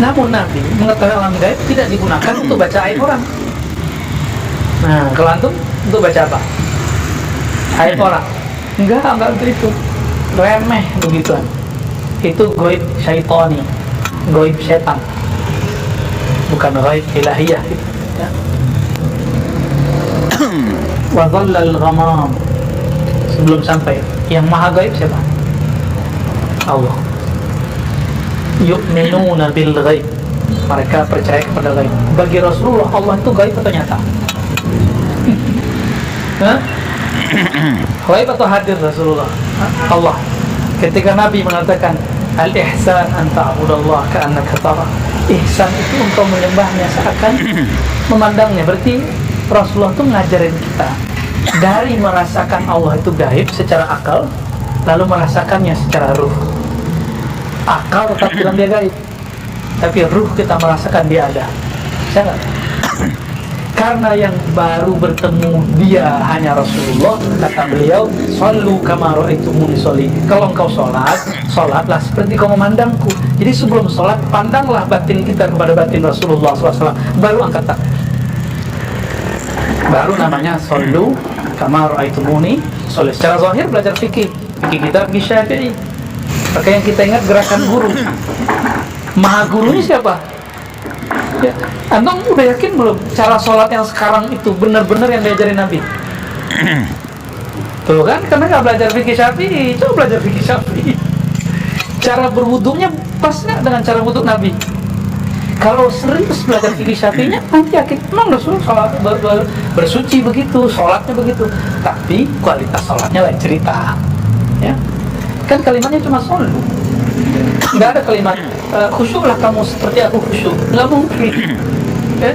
Namun Nabi mengetahui alam gaib tidak digunakan untuk baca aib orang. Nah, kalau antum untuk baca apa? Aib orang? Enggak untuk itu. Remeh begituan. Itu gaib syaitani, gaib setan, bukan gaib ilahiyah gitu, ya. Wa dhallal ghamam. Sebelum sampai yang maha gaib siapa? Allah. Yu'minuna bil ghaib. Mereka percaya kepada gaib. Bagi Rasulullah Allah itu gaib atau nyata? Gaib atau hadir Rasulullah? Allah. Ketika Nabi mengatakan al-ihsan an ta'budallah ka'annaka tara. Ihsan itu engkau menyembahnya seakan memandangnya. Berarti Rasulullah itu ngajarin kita dari merasakan Allah itu gaib secara akal, lalu merasakannya secara ruh. Akal tetap bilang dia gaib, tapi ruh kita merasakan dia ada. Bisa nggak? Karena yang baru bertemu dia hanya Rasulullah, kata beliau, "Shallu kama ra'aitumuni sholli." Kalau engkau sholatlah seperti kau memandangku. Jadi sebelum sholat, pandanglah batin kita kepada batin Rasulullah SAW. Baru angkat tangan. Baru namanya "Shallu kama ra'aitumuni sholli." Secara zahir belajar fikih kita fikih Syafi'i. Maka yang kita ingat gerakan guru. Maha gurunya siapa? Ya, antum udah yakin belum cara sholat yang sekarang itu benar-benar yang diajarin Nabi? Tuh kan, karena nggak belajar fikih Syafi'i, coba belajar fikih Syafi'i. Cara berwudunya pas nggak dengan cara wudhu Nabi? Kalau serius belajar fikih Syafi'inya, nanti yakin memang Rasulullah sholat bersuci begitu, sholatnya begitu. Tapi kualitas sholatnya lain cerita. Ya, kan kalimatnya cuma sholat. Nggak ada kalimat khusyuklah kamu seperti aku khusyuk. Nggak mungkin, ya?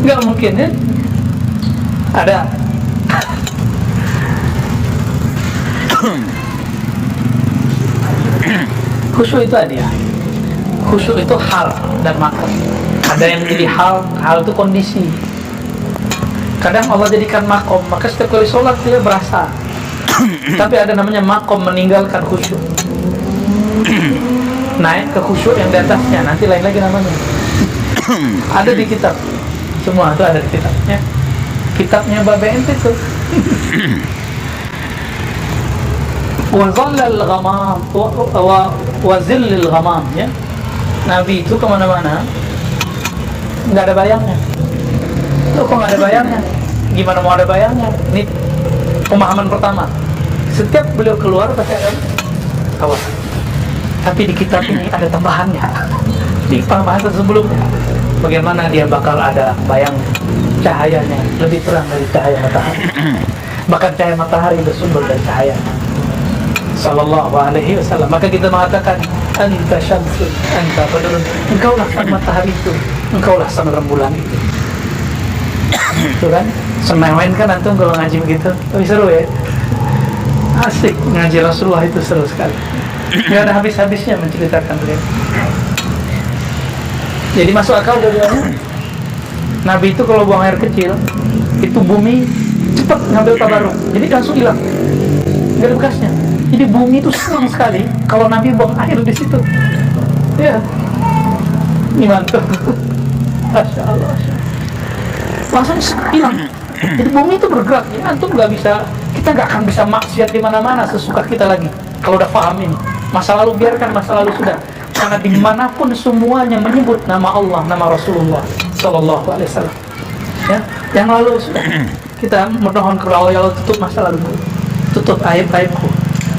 Nggak mungkin, ya? Ada khusyuk itu hadiah. Khusyuk itu hal dan makom. Ada yang menjadi hal itu kondisi. Kadang Allah jadikan makom, maka setiap kali sholat dia berasa. Tapi ada namanya makom, meninggalkan khusyuk, naik ke khusyuk yang di atasnya, nanti lain lagi namanya. Ada di kitab, semua itu ada di kitabnya. Kitabnya Babe ente itu. Wa dhallal ghamam wa zillil ghamam, ya. Nabi itu kemana-mana nggak ada bayangnya. Loh, kok nggak ada bayangnya? Gimana mau ada bayangnya? Ini pemahaman pertama. Setiap beliau keluar pakai awas. Tapi di kitab ini ada tambahannya. Di pembahasan sebelumnya, bagaimana dia bakal ada bayang cahayanya lebih terang dari cahaya matahari. Bahkan cahaya matahari bersumber dari cahaya Sallallahu alaihi wasallam. Maka kita mengatakan anta syamsun, anta badrun. Engkaulah sang matahari itu, engkaulah sang rembulan itu. Itu kan semewen kan antum kalau ngaji begitu. Tapi seru ya. Asik ngaji Rasulullah itu, seru sekali. Nggak ada habis-habisnya menceritakan beliau. Jadi masuk akal dua-duanya. Nabi itu kalau buang air kecil, itu bumi cepat ngambil tabaruk, jadi langsung hilang, nggak ada bekasnya. Jadi bumi itu senang sekali kalau Nabi buang air di situ. Ya, ini mantap. Masya Allah. Langsung hilang. Jadi bumi itu bergerak. Ya, antum nggak bisa, kita nggak akan bisa maksiat di mana-mana sesuka kita lagi. Kalau udah paham ini, masa lalu biarkan masa lalu sudah. Karena dimanapun semuanya menyebut nama Allah, nama Rasulullah Sallallahu Alaihi Wasallam. Ya, yang lalu sudah. Kita mohon kepada Allah, ya Allah, tutup masa lalu, tutup aib-aibku,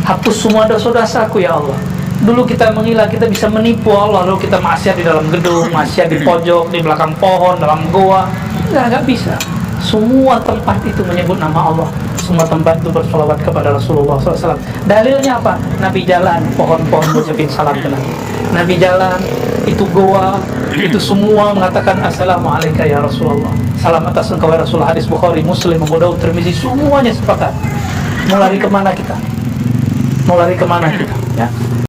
hapus semua dosa-dosaku ya Allah. Dulu kita mengira kita bisa menipu Allah, lalu kita maksiat di dalam gedung, maksiat di pojok, di belakang pohon, dalam goa. Nggak bisa. Semua tempat itu menyebut nama Allah. Semua tempat itu bersolawat kepada Rasulullah SAW. Dalilnya apa? Nabi jalan, pohon-pohon mengucapin salam ke Nabi. Nabi jalan, itu goa, itu semua mengatakan Assalamualaikum ya Rasulullah. Salam atas engkau ya Rasulullah. Hadis Bukhari, Muslim, Abu Daud, Tirmizi, semuanya sepakat. Mau lari kemana kita? Mau lari kemana kita? Ya.